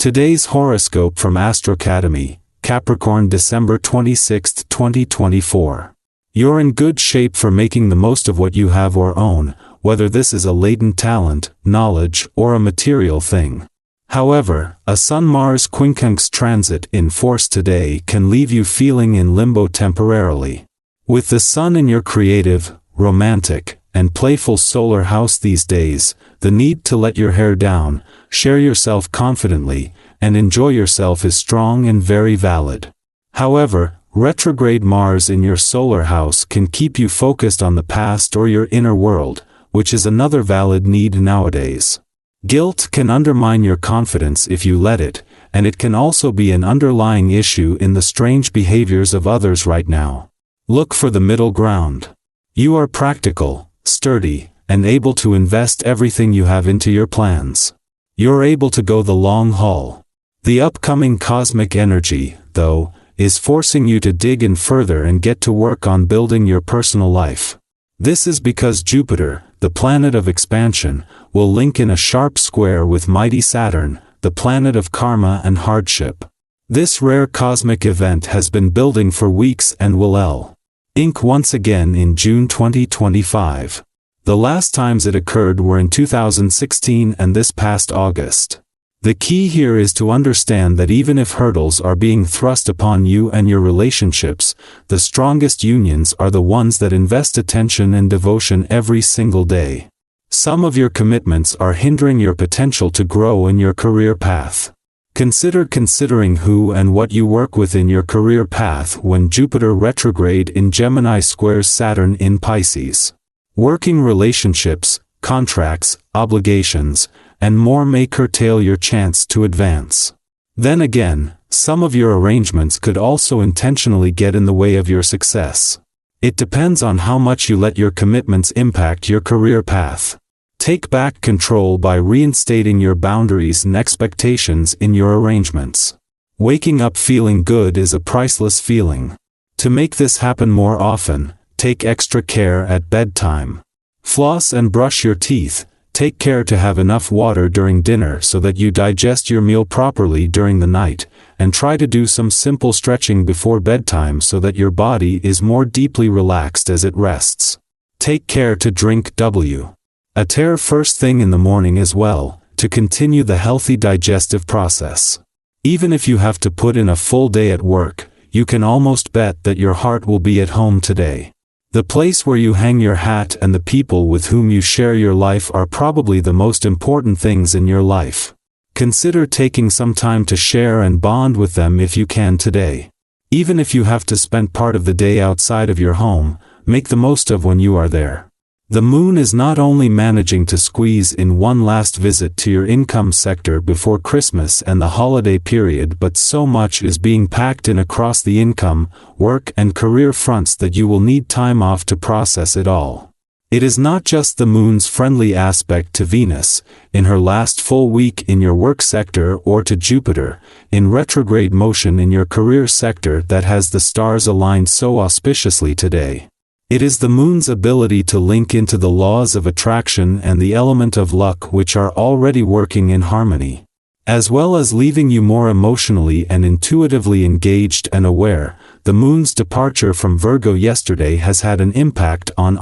Today's horoscope from AstroCademy, Capricorn December 26, 2024. You're in good shape for making the most of what you have or own, whether this is a latent talent, knowledge, or a material thing. However, a Sun-Mars quincunx transit in force today can leave you feeling in limbo temporarily. With the Sun in your creative, romantic, and playful solar house these days, the need to let your hair down, share yourself confidently, and enjoy yourself is strong and very valid. However, retrograde Mars in your solar house can keep you focused on the past or your inner world, which is another valid need nowadays. Guilt can undermine your confidence if you let it, and it can also be an underlying issue in the strange behaviors of others right now. Look for the middle ground. You are practical, sturdy, and able to invest everything you have into your plans. You're able to go the long haul. The upcoming cosmic energy, though, is forcing you to dig in further and get to work on building your personal life. This is because Jupiter, the planet of expansion, will link in a sharp square with mighty Saturn, the planet of karma and hardship. This rare cosmic event has been building for weeks and will ink once again in June 2025. The last times it occurred were in 2016 and this past August. The key here is to understand that even if hurdles are being thrust upon you and your relationships, the strongest unions are the ones that invest attention and devotion every single day. Some of your commitments are hindering your potential to grow in your career path. Consider considering who and what you work with in your career path when Jupiter retrograde in Gemini squares Saturn in Pisces. Working relationships, contracts, obligations, and more may curtail your chance to advance. Then again, some of your arrangements could also intentionally get in the way of your success. It depends on how much you let your commitments impact your career path. Take back control by reinstating your boundaries and expectations in your arrangements. Waking up feeling good is a priceless feeling. To make this happen more often, take extra care at bedtime. Floss and brush your teeth. Take care to have enough water during dinner so that you digest your meal properly during the night, and try to do some simple stretching before bedtime so that your body is more deeply relaxed as it rests. Take care to drink a tear first thing in the morning as well, to continue the healthy digestive process. Even if you have to put in a full day at work, you can almost bet that your heart will be at home today. The place where you hang your hat and the people with whom you share your life are probably the most important things in your life. Consider taking some time to share and bond with them if you can today. Even if you have to spend part of the day outside of your home, make the most of when you are there. The moon is not only managing to squeeze in one last visit to your income sector before Christmas and the holiday period, but so much is being packed in across the income, work and career fronts that you will need time off to process it all. It is not just the moon's friendly aspect to Venus, in her last full week in your work sector, or to Jupiter, in retrograde motion in your career sector, that has the stars aligned so auspiciously today. It is the moon's ability to link into the laws of attraction and the element of luck which are already working in harmony. As well as leaving you more emotionally and intuitively engaged and aware, the moon's departure from Virgo yesterday has had an impact on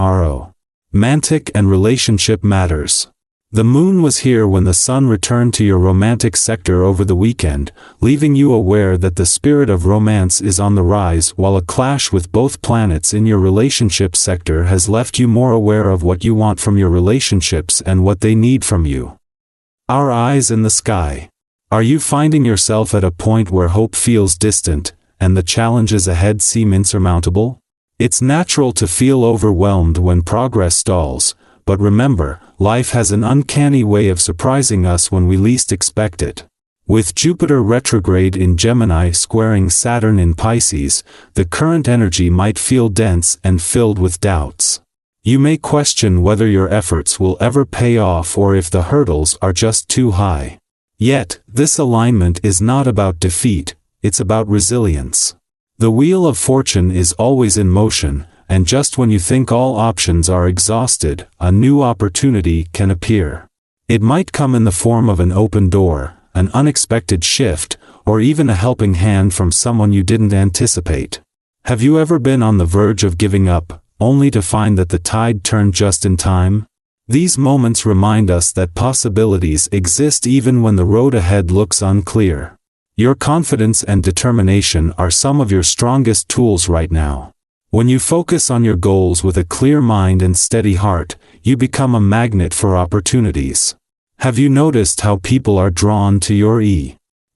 romantic and relationship matters. The moon was here when the sun returned to your romantic sector over the weekend, leaving you aware that the spirit of romance is on the rise, while a clash with both planets in your relationship sector has left you more aware of what you want from your relationships and what they need from you. Our eyes in the sky. Are you finding yourself at a point where hope feels distant, and the challenges ahead seem insurmountable? It's natural to feel overwhelmed when progress stalls, but remember, life has an uncanny way of surprising us when we least expect it. With Jupiter retrograde in Gemini squaring Saturn in Pisces, the current energy might feel dense and filled with doubts. You may question whether your efforts will ever pay off or if the hurdles are just too high. Yet, this alignment is not about defeat, it's about resilience. The wheel of fortune is always in motion, and just when you think all options are exhausted, a new opportunity can appear. It might come in the form of an open door, an unexpected shift, or even a helping hand from someone you didn't anticipate. Have you ever been on the verge of giving up, only to find that the tide turned just in time? These moments remind us that possibilities exist even when the road ahead looks unclear. Your confidence and determination are some of your strongest tools right now. When you focus on your goals with a clear mind and steady heart, you become a magnet for opportunities. Have you noticed how people are drawn to your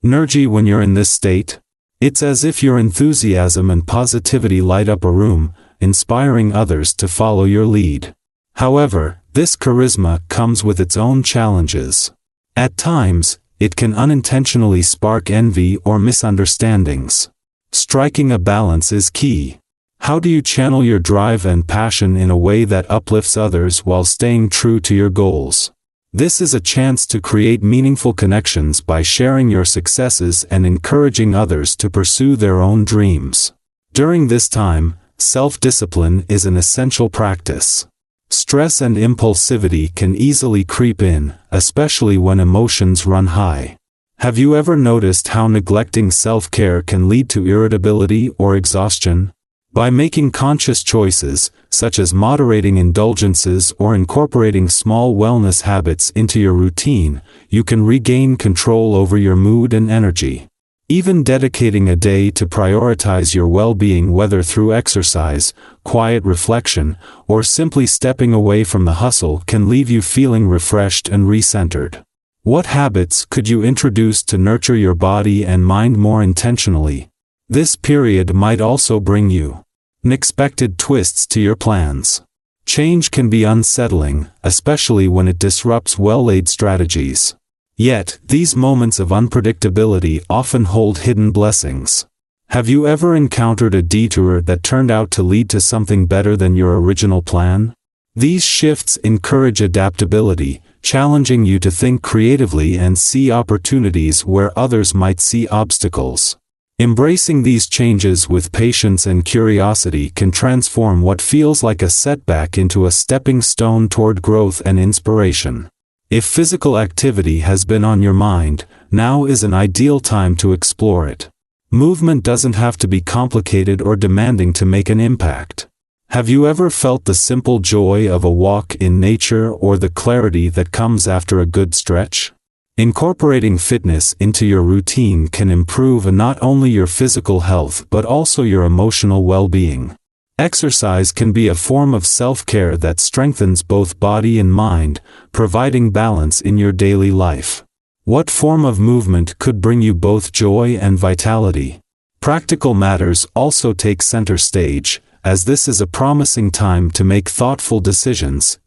energy when you're in this state? It's as if your enthusiasm and positivity light up a room, inspiring others to follow your lead. However, this charisma comes with its own challenges. At times, it can unintentionally spark envy or misunderstandings. Striking a balance is key. How do you channel your drive and passion in a way that uplifts others while staying true to your goals? This is a chance to create meaningful connections by sharing your successes and encouraging others to pursue their own dreams. During this time, self-discipline is an essential practice. Stress and impulsivity can easily creep in, especially when emotions run high. Have you ever noticed how neglecting self-care can lead to irritability or exhaustion? By making conscious choices, such as moderating indulgences or incorporating small wellness habits into your routine, you can regain control over your mood and energy. Even dedicating a day to prioritize your well-being, whether through exercise, quiet reflection, or simply stepping away from the hustle, can leave you feeling refreshed and recentered. What habits could you introduce to nurture your body and mind more intentionally? This period might also bring you unexpected twists to your plans. Change can be unsettling, especially when it disrupts well-laid strategies. Yet, these moments of unpredictability often hold hidden blessings. Have you ever encountered a detour that turned out to lead to something better than your original plan? These shifts encourage adaptability, challenging you to think creatively and see opportunities where others might see obstacles. Embracing these changes with patience and curiosity can transform what feels like a setback into a stepping stone toward growth and inspiration. If physical activity has been on your mind, now is an ideal time to explore it. Movement doesn't have to be complicated or demanding to make an impact. Have you ever felt the simple joy of a walk in nature or the clarity that comes after a good stretch? Incorporating fitness into your routine can improve not only your physical health but also your emotional well-being. Exercise can be a form of self-care that strengthens both body and mind, providing balance in your daily life. What form of movement could bring you both joy and vitality? Practical matters also take center stage, as this is a promising time to make thoughtful decisions,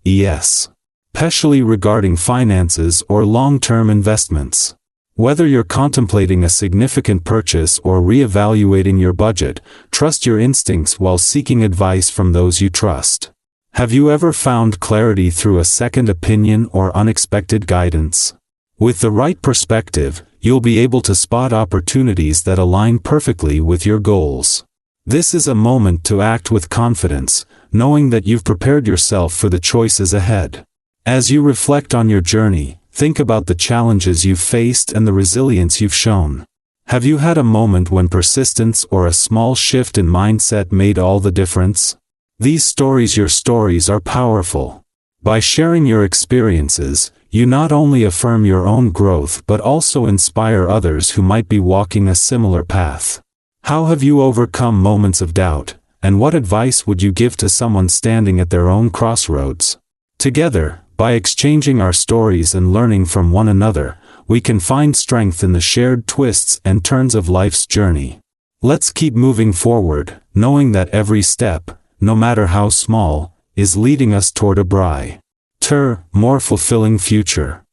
especially regarding finances or long-term investments. Whether you're contemplating a significant purchase or re-evaluating your budget, trust your instincts while seeking advice from those you trust. Have you ever found clarity through a second opinion or unexpected guidance? With the right perspective, you'll be able to spot opportunities that align perfectly with your goals. This is a moment to act with confidence, knowing that you've prepared yourself for the choices ahead. As you reflect on your journey, think about the challenges you've faced and the resilience you've shown. Have you had a moment when persistence or a small shift in mindset made all the difference? Your stories are powerful. By sharing your experiences, you not only affirm your own growth but also inspire others who might be walking a similar path. How have you overcome moments of doubt, and what advice would you give to someone standing at their own crossroads? Together, by exchanging our stories and learning from one another, we can find strength in the shared twists and turns of life's journey. Let's keep moving forward, knowing that every step, no matter how small, is leading us toward a brighter, more fulfilling future.